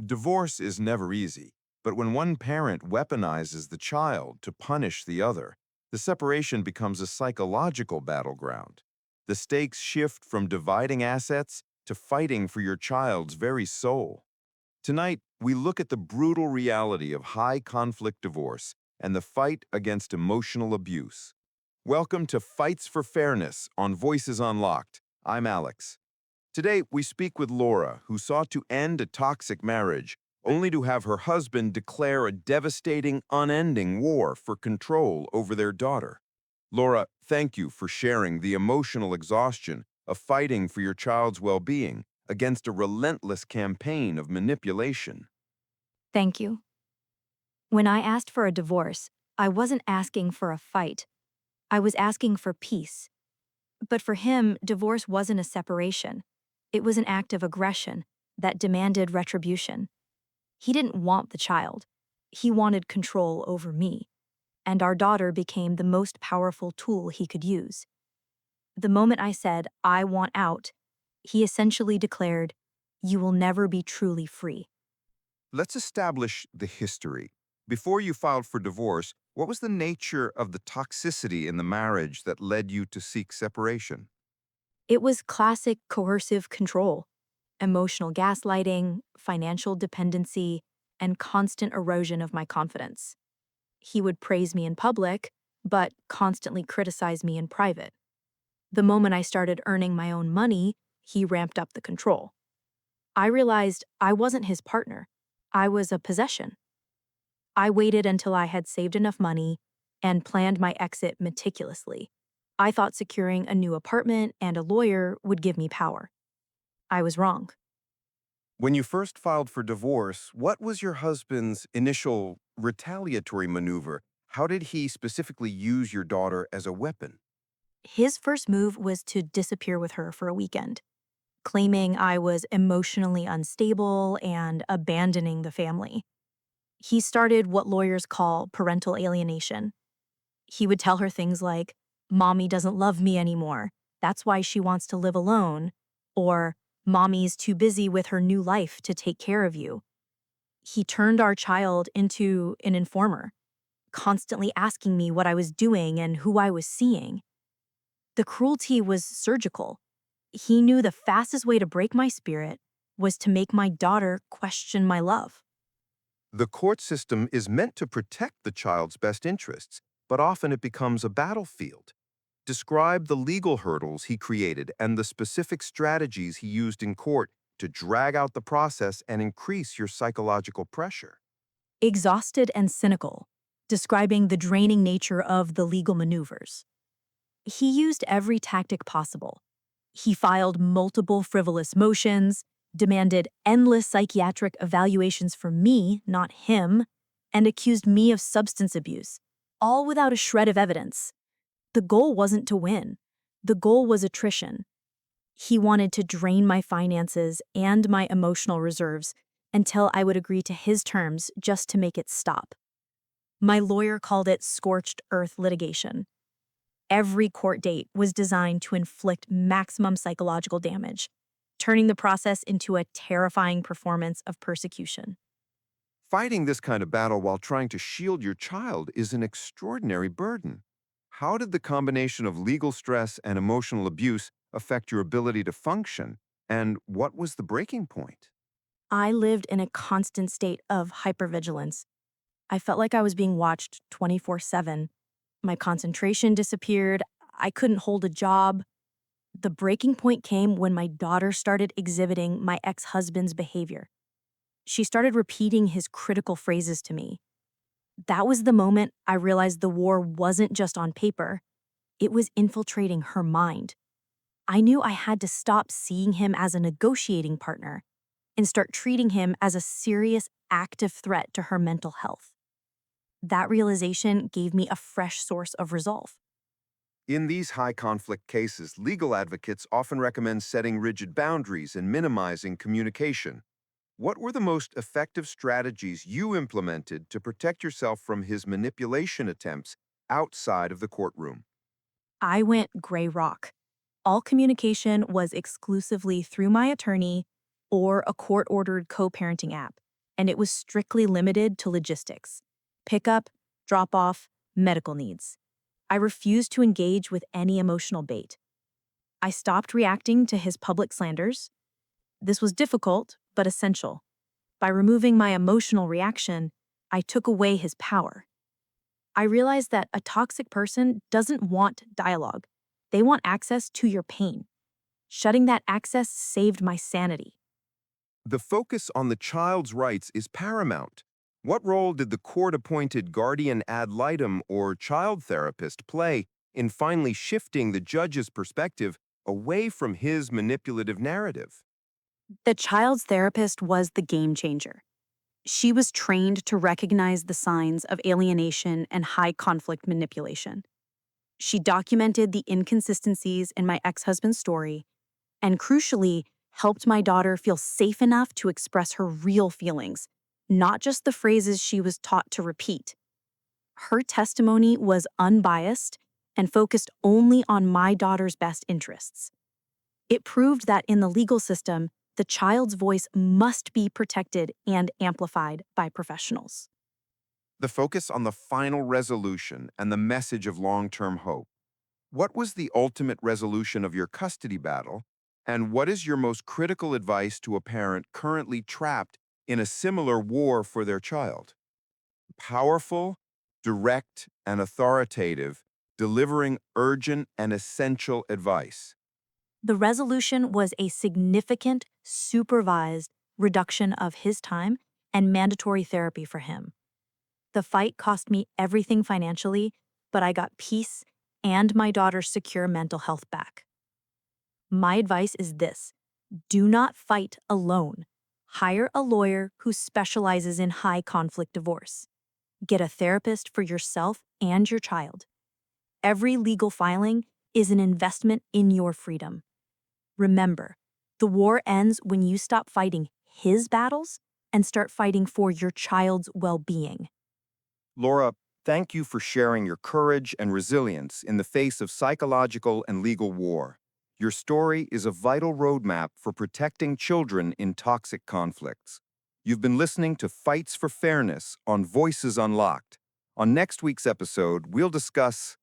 Divorce is never easy, but when one parent weaponizes the child to punish the other, the separation becomes a psychological battleground. The stakes shift from dividing assets to fighting for your child's very soul. Tonight, we look at the brutal reality of high-conflict divorce and the fight against emotional abuse. Welcome to Fights for Fairness on Voices Unlocked. I'm Alex. Today, we speak with Laura, who sought to end a toxic marriage, only to have her husband declare a devastating, unending war for control over their daughter. Laura, thank you for sharing the emotional exhaustion of fighting for your child's well-being against a relentless campaign of manipulation. Thank you. When I asked for a divorce, I wasn't asking for a fight. I was asking for peace. But for him, divorce wasn't a separation. It was an act of aggression that demanded retribution. He didn't want the child. He wanted control over me. And our daughter became the most powerful tool he could use. The moment I said, "I want out," he essentially declared, "You will never be truly free." Let's establish the history. Before you filed for divorce, what was the nature of the toxicity in the marriage that led you to seek separation? It was classic coercive control, emotional gaslighting, financial dependency, and constant erosion of my confidence. He would praise me in public, but constantly criticize me in private. The moment I started earning my own money, he ramped up the control. I realized I wasn't his partner. I was a possession. I waited until I had saved enough money and planned my exit meticulously. I thought securing a new apartment and a lawyer would give me power. I was wrong. When you first filed for divorce, what was your husband's initial retaliatory maneuver? How did he specifically use your daughter as a weapon? His first move was to disappear with her for a weekend, claiming I was emotionally unstable and abandoning the family. He started what lawyers call parental alienation. He would tell her things like, "Mommy doesn't love me anymore. That's why she wants to live alone." Or, "Mommy's too busy with her new life to take care of you." He turned our child into an informer, constantly asking me what I was doing and who I was seeing. The cruelty was surgical. He knew the fastest way to break my spirit was to make my daughter question my love. The court system is meant to protect the child's best interests, but often it becomes a battlefield. Describe the legal hurdles he created and the specific strategies he used in court to drag out the process and increase your psychological pressure. Exhausted and cynical, describing the draining nature of the legal maneuvers. He used every tactic possible. He filed multiple frivolous motions, demanded endless psychiatric evaluations from me, not him, and accused me of substance abuse, all without a shred of evidence. The goal wasn't to win. The goal was attrition. He wanted to drain my finances and my emotional reserves until I would agree to his terms just to make it stop. My lawyer called it scorched earth litigation. Every court date was designed to inflict maximum psychological damage, turning the process into a terrifying performance of persecution. Fighting this kind of battle while trying to shield your child is an extraordinary burden. How did the combination of legal stress and emotional abuse affect your ability to function, and what was the breaking point? I lived in a constant state of hypervigilance. I felt like I was being watched 24/7. My concentration disappeared. I couldn't hold a job. The breaking point came when my daughter started exhibiting my ex-husband's behavior. She started repeating his critical phrases to me. That was the moment I realized the war wasn't just on paper, it was infiltrating her mind. I knew I had to stop seeing him as a negotiating partner and start treating him as a serious, active threat to her mental health. That realization gave me a fresh source of resolve. In these high conflict cases, legal advocates often recommend setting rigid boundaries and minimizing communication. What were the most effective strategies you implemented to protect yourself from his manipulation attempts outside of the courtroom? I went gray rock. All communication was exclusively through my attorney or a court ordered co parenting app. and it was strictly limited to logistics: pickup, drop off, medical needs. I refused to engage with any emotional bait. I stopped reacting to his public slanders. This was difficult, but essential. By removing my emotional reaction, I took away his power. I realized that a toxic person doesn't want dialogue. They want access to your pain. Shutting that access saved my sanity. The focus on the child's rights is paramount. What role did the court-appointed guardian ad litem or child therapist play in finally shifting the judge's perspective away from his manipulative narrative? The child's therapist was the game changer. She was trained to recognize the signs of alienation and high conflict manipulation. She documented the inconsistencies in my ex husband's story and, crucially, helped my daughter feel safe enough to express her real feelings, not just the phrases she was taught to repeat. Her testimony was unbiased and focused only on my daughter's best interests. It proved that in the legal system, the child's voice must be protected and amplified by professionals. The focus on the final resolution and the message of long-term hope. What was the ultimate resolution of your custody battle, and what is your most critical advice to a parent currently trapped in a similar war for their child? Powerful, direct, and authoritative, delivering urgent and essential advice. The resolution was a significant, supervised reduction of his time and mandatory therapy for him. The fight cost me everything financially, but I got peace and my daughter's secure mental health back. My advice is this: do not fight alone. Hire a lawyer who specializes in high conflict divorce. Get a therapist for yourself and your child. Every legal filing is an investment in your freedom. Remember, the war ends when you stop fighting his battles and start fighting for your child's well being. Laura, thank you for sharing your courage and resilience in the face of psychological and legal war. Your story is a vital roadmap for protecting children in toxic conflicts. You've been listening to Fights for Fairness on Voices Unlocked. On next week's episode, we'll discuss